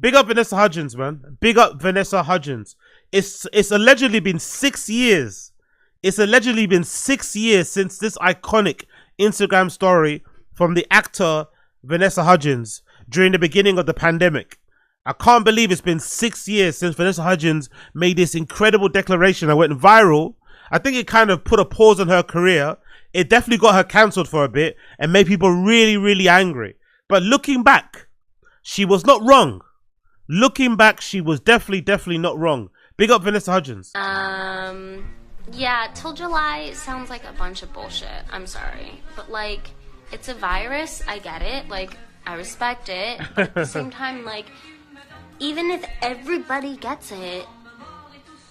Big up Vanessa Hudgens, man. Big up Vanessa Hudgens. It's allegedly been 6 years. It's allegedly been 6 years since this iconic Instagram story from the actor Vanessa Hudgens during the beginning of the pandemic. I can't believe it's been 6 years since Vanessa Hudgens made this incredible declaration that went viral. I think it kind of put a pause on her career. It definitely got her cancelled for a bit and made people really, really angry. But looking back, she was not wrong. Looking back, she was definitely not wrong. Big up Vanessa Hudgens. Yeah, till July sounds like a bunch of bullshit. I'm sorry. But, like, it's a virus. I get it. Like, I respect it. But at the same time, like, even if everybody gets it,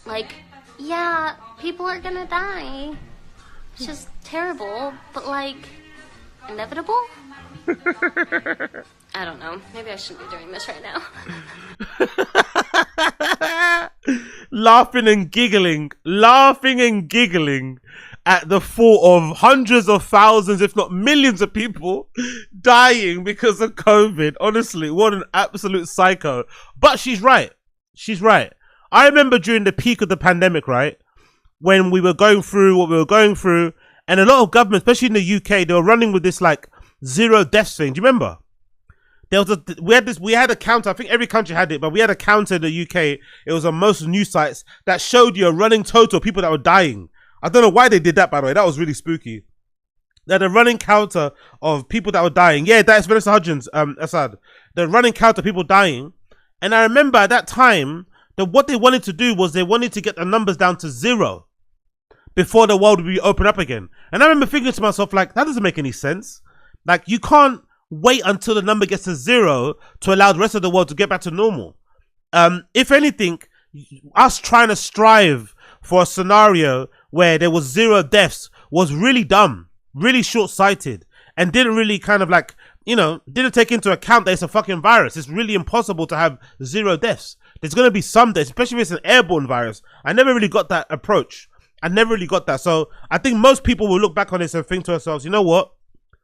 like, yeah, people are gonna die. It's just terrible. But, like, inevitable? I don't know. Maybe I shouldn't be doing this right now. laughing and giggling at the thought of hundreds of thousands, if not millions of people dying because of COVID. Honestly, what an absolute psycho. But she's right. She's right. I remember during the peak of the pandemic, right, when we were going through what we were going through, and a lot of governments, especially in the UK, they were running with this like 0 deaths thing. Do you remember? We had a counter. I think every country had it, but we had a counter in the UK. It was on most news sites that showed you a running total of people that were dying. I don't know why they did that, by the way. That was really spooky. They had a running counter of people that were dying. Yeah, that's Vanessa Hudgens, Assad. The running counter of people dying. And I remember at that time that what they wanted to do was they wanted to get the numbers down to 0 before the world would be open up again. And I remember thinking to myself, like, that doesn't make any sense. Like, you can't wait until the number gets to 0 to allow the rest of the world to get back to normal. If anything, us trying to strive for a scenario where there was 0 deaths was really dumb, really short-sighted, and didn't really kind of like, you know, didn't take into account that it's a fucking virus. It's really impossible to have 0 deaths. There's going to be some deaths, especially if it's an airborne virus. I never really got that approach. I never really got that. So I think most people will look back on this and think to themselves, you know what?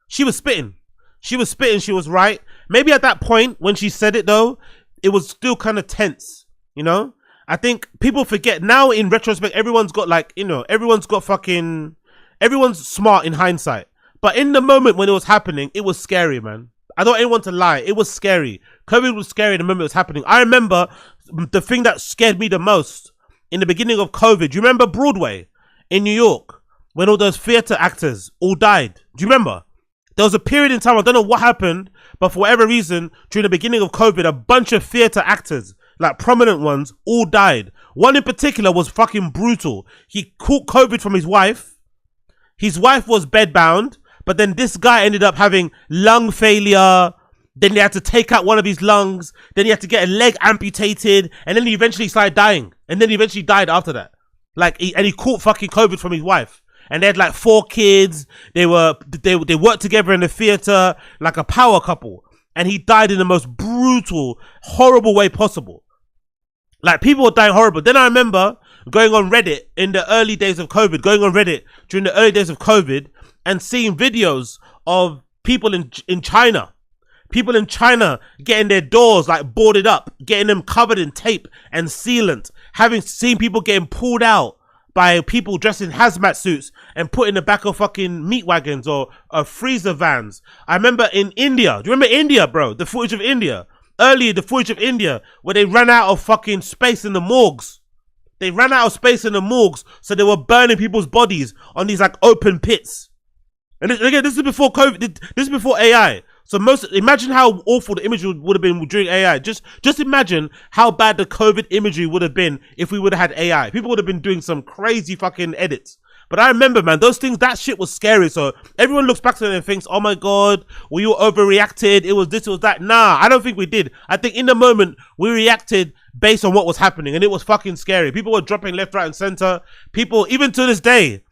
She was spitting. She was spitting. She was right. Maybe at that point when she said it though, it was still kind of tense, you know? I think people forget now in retrospect, everyone's got like, you know, everyone's smart in hindsight. But in the moment when it was happening, it was scary, man. I don't want anyone to lie. It was scary. COVID was scary the moment it was happening. I remember the thing that scared me the most in the beginning of COVID. Do you remember Broadway in New York when all those theater actors all died? Do you remember? There was a period in time, I don't know what happened, but for whatever reason, during the beginning of COVID, a bunch of theater actors, like prominent ones, all died. One in particular was fucking brutal. He caught COVID from his wife. His wife was bedbound, but then this guy ended up having lung failure. Then they had to take out one of his lungs. Then he had to get a leg amputated. And then he eventually started dying. And then he eventually died after that. And he caught fucking COVID from his wife. And they had like 4 kids. They worked together in the theater like a power couple. And he died in the most brutal, horrible way possible. Like, people were dying horrible. Then I remember going on Reddit in the early days of COVID, and seeing videos of people in China. People in China getting their doors like boarded up, getting them covered in tape and sealant. Having seen people getting pulled out by people dressed in hazmat suits and put in the back of fucking meat wagons or freezer vans. I remember in India. Do you remember India, bro? The footage of India. Earlier, the footage of India where they ran out of fucking space in the morgues. They ran out of space in the morgues, so they were burning people's bodies on these like open pits. And again, this is before COVID. This is before AI. So imagine how awful the imagery would have been during AI. Just imagine how bad the COVID imagery would have been if we would have had AI. People would have been doing some crazy fucking edits. But I remember, man, those things, that shit was scary. So everyone looks back to it and thinks, oh my God, we all overreacted. It was this, it was that. Nah, I don't think we did. I think in the moment we reacted based on what was happening, and it was fucking scary. People were dropping left, right, and center. People, even till this day,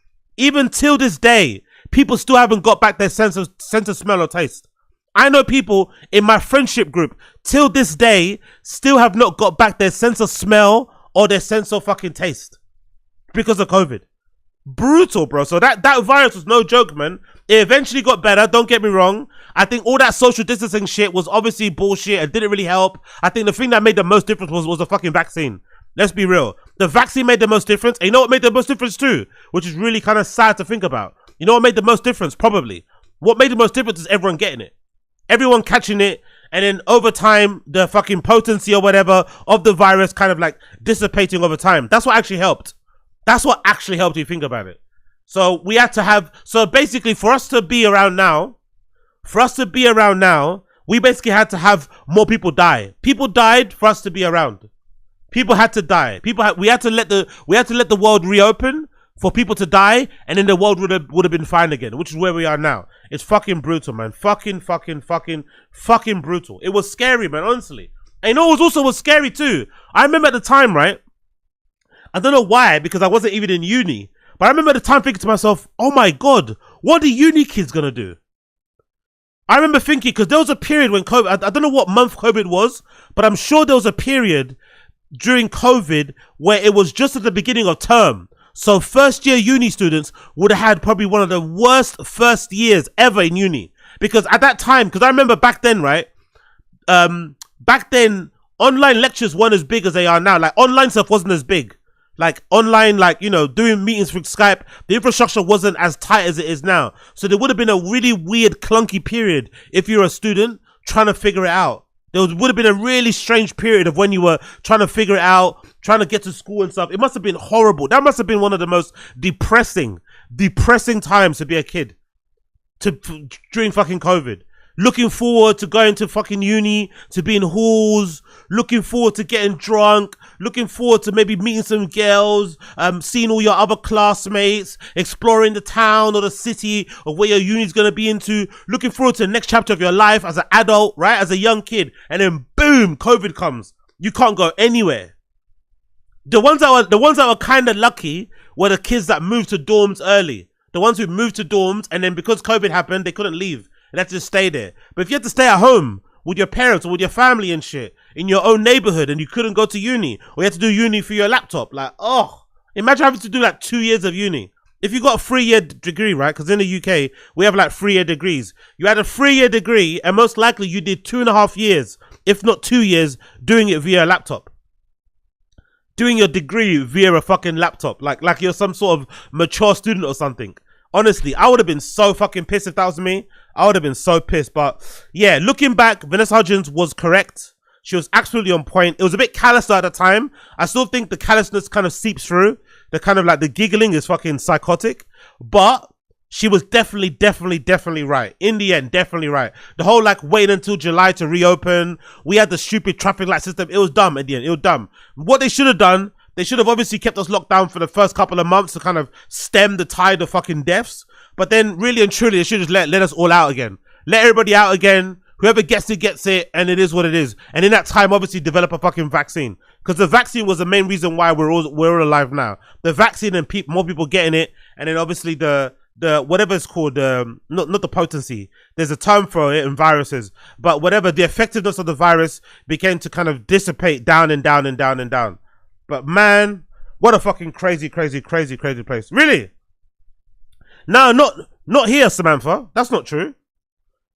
people still haven't got back their sense of smell or taste. I know people in my friendship group till this day still have not got back their sense of smell or their sense of fucking taste because of COVID. Brutal, bro. So that virus was no joke, man. It eventually got better, don't get me wrong. I think all that social distancing shit was obviously bullshit and didn't really help. I think the thing that made the most difference was the fucking vaccine. Let's be real. The vaccine made the most difference. And you know what made the most difference too? Which is really kind of sad to think about. You know what made the most difference? Probably. What made the most difference is everyone getting it. Everyone catching it. And then over time, the fucking potency or whatever of the virus kind of like dissipating over time. That's what actually helped. That's what actually helped, if you think about it. So we had to have, so basically for us to be around now, we basically had to have more people die. People died for us to be around. People had to die. We had to let the world reopen for people to die, and then the world would have been fine again, which is where we are now. It's fucking brutal, man. Fucking brutal. It was scary, man, honestly. And you know what was scary too? I remember at the time, right? I don't know why, because I wasn't even in uni. But I remember at the time thinking to myself, oh my God, what are uni kids gonna do? I remember thinking, because there was a period when COVID, I don't know what month COVID was, but I'm sure there was a period during COVID where it was just at the beginning of term. So first year uni students would have had probably one of the worst first years ever in uni. Because at that time, because I remember back then, right? Back then, online lectures weren't as big as they are now. Like online stuff wasn't as big. Like online, like, you know, doing meetings through Skype, the infrastructure wasn't as tight as it is now. So there would have been a really weird, clunky period if you're a student trying to figure it out. There would have been a really strange period of when you were trying to figure it out, trying to get to school and stuff. It must have been horrible. That must have been one of the most depressing times to be a kid during fucking COVID. Looking forward to going to fucking uni, to be in halls, looking forward to getting drunk, looking forward to maybe meeting some girls, seeing all your other classmates, exploring the town or the city or where your uni's gonna be into, looking forward to the next chapter of your life as an adult, right? As a young kid. And then boom, COVID comes. You can't go anywhere. The ones that were kind of lucky were the kids that moved to dorms early. The ones who moved to dorms, and then because COVID happened, they couldn't leave. And had to just stay there. But if you had to stay at home with your parents or with your family and shit in your own neighborhood and you couldn't go to uni, or you had to do uni for your laptop, like, oh, imagine having to do like 2 years of uni. If you got a 3-year degree, right? Because in the UK, we have like 3-year degrees. You had a 3-year degree and most likely you did 2.5 years, if not 2 years, doing it via a laptop. Doing your degree via a fucking laptop. Like you're some sort of mature student or something. Honestly, I would have been so fucking pissed if that was me. I would have been so pissed. But yeah, looking back, Vanessa Hudgens was correct. She was absolutely on point. It was a bit callous at the time. I still think the callousness kind of seeps through. The kind of like the giggling is fucking psychotic. But she was definitely right. In the end, definitely right. The whole like waiting until July to reopen. We had the stupid traffic light system. It was dumb at the end. It was dumb. What they should have done, they should have obviously kept us locked down for the first couple of months to kind of stem the tide of fucking deaths. But then really and truly, they should just let us all out again. Let everybody out again. Whoever gets it, and it is what it is. And in that time, obviously, develop a fucking vaccine. Because the vaccine was the main reason why we're all alive now. The vaccine and more people getting it. And then obviously the whatever it's called, not the potency. There's a term for it in viruses. But whatever, the effectiveness of the virus began to kind of dissipate down and down and down and down. But man, what a fucking crazy place. Really? No, not here, Samantha. That's not true.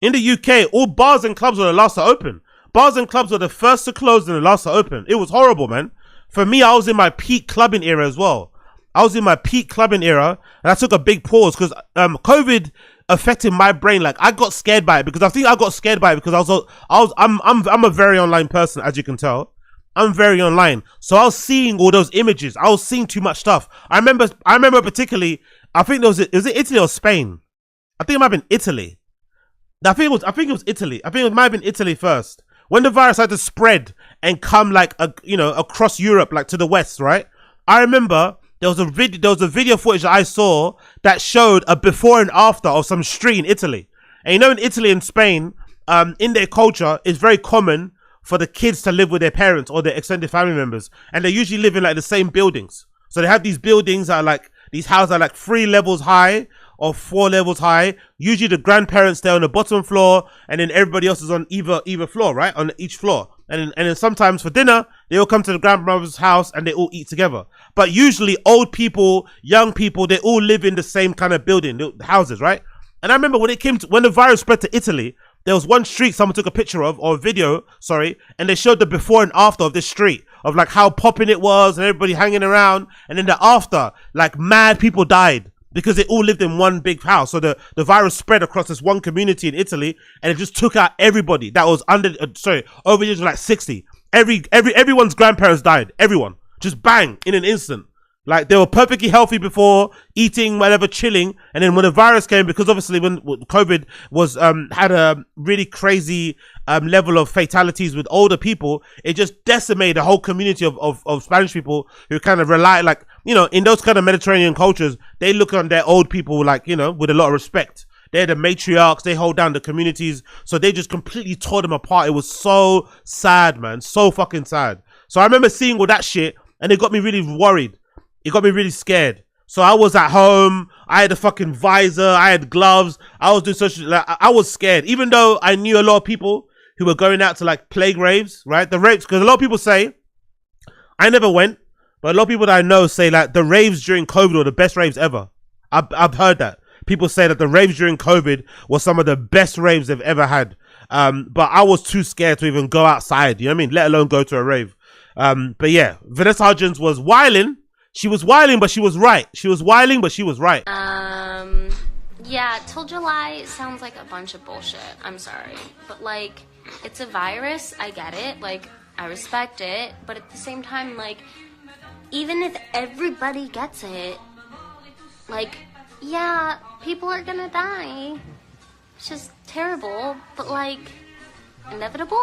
In the UK, all bars and clubs were the last to open. Bars and clubs were the first to close and the last to open. It was horrible, man. For me, I was in my peak clubbing era as well. And I took a big pause because COVID affected my brain. Like I got scared by it because I'm a very online person, as you can tell. I'm very online. So I was seeing all those images. I was seeing too much stuff. I remember particularly, I think was it Italy or Spain? I think it might have been Italy. I think it was Italy. I think it might have been Italy first. When the virus had to spread and come like across Europe, like to the west, right? I remember there was a video footage that I saw that showed a before and after of some street in Italy. And you know, in Italy and Spain, in their culture, it's very common for the kids to live with their parents or their extended family members, and they usually live in like the same buildings. So they have these buildings that are like, these houses are like 3 levels high or 4 levels high. Usually the grandparents stay on the bottom floor, and then everybody else is on either floor, right? On each floor. And then sometimes for dinner, they all come to the grandmother's house and they all eat together. But usually old people, young people, they all live in the same kind of building, the houses, right? And I remember when when the virus spread to Italy, there was one street someone took a picture of, or a video, sorry, and they showed the before and after of this street, of like how popping it was and everybody hanging around. And then the after, like mad people died because they all lived in one big house. So the virus spread across this one community in Italy, and it just took out everybody that was over the age of like 60. Everyone's grandparents died. Everyone. Just bang, in an instant. Like, they were perfectly healthy before, eating, whatever, chilling. And then when the virus came, because obviously when COVID was, had a really crazy level of fatalities with older people, it just decimated the whole community of Spanish people who kind of rely, like, you know, in those kind of Mediterranean cultures, they look on their old people, like, you know, with a lot of respect. They're the matriarchs, they hold down the communities. So they just completely tore them apart. It was so sad, man. So fucking sad. So I remember seeing all that shit, and it got me really worried. It got me really scared. So I was at home. I had a fucking visor. I had gloves. I was doing social. Like, I was scared, even though I knew a lot of people who were going out to like plague raves, right? The raves, because a lot of people say, I never went, but a lot of people that I know say like the raves during COVID were the best raves ever. I've heard that. People say that the raves during COVID were some of the best raves they've ever had. But I was too scared to even go outside. You know what I mean? Let alone go to a rave. But yeah, Vanessa Hudgens was wilding. She was wilding, but she was right. She was wilding, but she was right. Yeah, till July sounds like a bunch of bullshit. I'm sorry. But, like, it's a virus. I get it. Like, I respect it. But at the same time, like, even if everybody gets it, like, yeah, people are gonna die. It's just terrible. But, like, inevitable?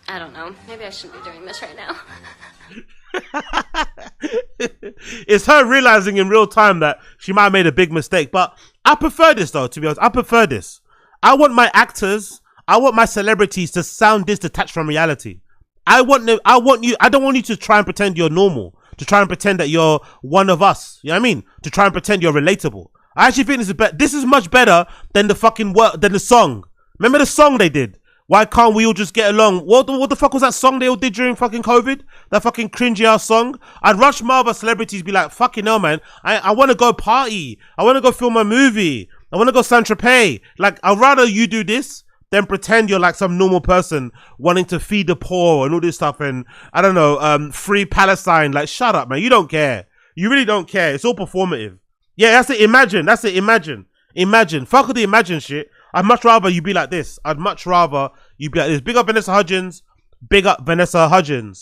I don't know. Maybe I shouldn't be doing this right now. It's her realizing in real time that she might have made a big mistake. But I prefer this, though, to be honest. I prefer this. I want my actors, I want my celebrities to sound this detached from reality. I don't want you to try and pretend you're normal, to try and pretend that you're one of us. You know what I mean? To try and pretend you're relatable. I actually think this is much better than the fucking than the song. Remember the song they did? Why can't we all just get along? What the fuck was that song they all did during fucking COVID? That fucking cringy ass song? I'd rush more other celebrities be like, fucking hell, man. I want to go party. I want to go film a movie. I want to go Saint-Tropez. Like, I'd rather you do this than pretend you're like some normal person wanting to feed the poor and all this stuff and, I don't know, free Palestine. Like, shut up, man. You don't care. You really don't care. It's all performative. Yeah, that's it. Imagine. That's it. Imagine. Fuck with the imagine shit. I'd much rather you be like this. I'd much rather you be like this. Big up Vanessa Hudgens. Big up Vanessa Hudgens.